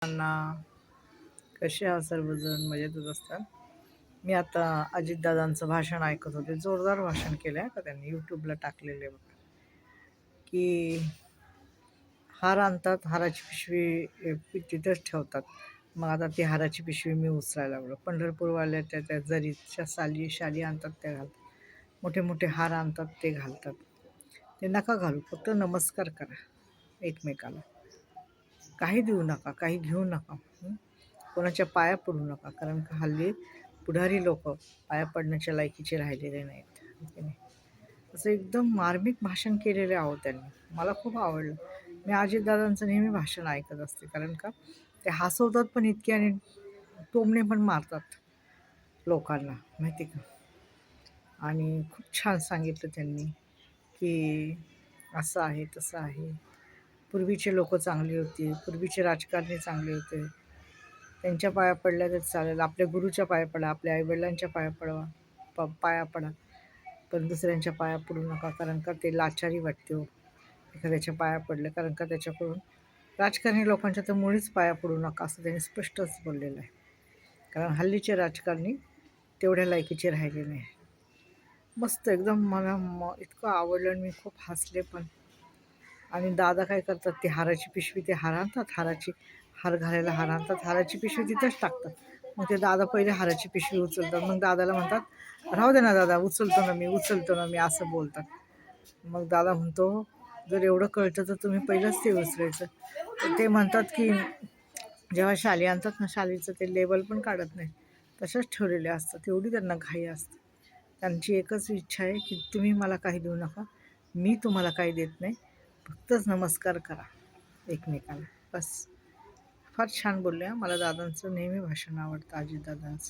अण्णा, कसे आहात सर्वजण? मजेतच असतात. मी आता अजितदादांचं भाषण ऐकत होते. जोरदार भाषण केलं आहे का त्यांनी, यूट्यूबला टाकलेले बघा. की हार आणतात, हाराची पिशवी तिथंच ठेवतात. मग आता ती हाराची पिशवी मी उचलायला लागलो. पंढरपूरवाल्या त्या जरीच्या शाली आणतात त्या घालतात. मोठे मोठे हार आणतात ते घालतात. ते नका घालू, फक्त नमस्कार करा एकमेकाला. काही देऊ नका, काही घेऊ नका, कोणाच्या पाया पडू नका. कारण का हल्ली पुढारी लोक पाया पडण्याच्या लायकीचे राहिलेले नाहीत. असं एकदम मार्मिक भाषण केलेले आहोत त्यांनी. मला खूप आवडलं. मी अजितदादांचं नेहमी भाषण ऐकत असते. कारण का ते हसवतात पण इतके आणि टोमणे पण मारतात लोकांना, माहिती का. आणि खूप छान सांगितलं त्यांनी की असं आहे तसं आहे. पूर्वीचे लोक चांगली होती, पूर्वीचे राजकारणी चांगले होते. त्यांच्या पाया पडल्या तर चालेल. आपल्या गुरुच्या पाया पडा, आपल्या आईवडिलांच्या पाया पडवा, पाया पडा, पण दुसऱ्यांच्या पाया पडू नका. कारण का ते लाचारी वाटते हो एखाद्याच्या पाया पडलं. कारण का त्याच्याकडून राजकारणी लोकांच्या तर मुळीच पाया पडू नका असं त्यांनी स्पष्टच बोललेलं आहे. कारण हल्लीचे राजकारणी तेवढ्या लायकीचे राहिले नाही. मस्त एकदम मला इतकं आवडलं आणि मी खूप हसले पण. आणि दादा काय करतात, ती हाराची पिशवी ते हार आणतात, हार घालायला हार आणतात, हाराची पिशवी तिथंच टाकतात. मग ते दादा पहिले हाराची पिशवी उचलतात. मग दादाला म्हणतात, राहू दे ना दादा, उचलतो ना मी असं बोलतात. मग दादा म्हणतो, जर एवढं कळतं तर तुम्ही पहिलंच ते उचलायचं. तर ते म्हणतात की जेव्हा शाली आणतात ना, शालीचं ते लेबल पण काढत नाही, तशाच ठेवलेले असतात. एवढी त्यांना घाई असते. त्यांची एकच इच्छा आहे की तुम्ही मला काही देऊ नका, मी तुम्हाला काही देत नाही, फक्तच नमस्कार करा एकमेकाला, बस. फार छान बोलले. मला दादांचं नेहमी भाषण आवडतं, अजितदादांचं.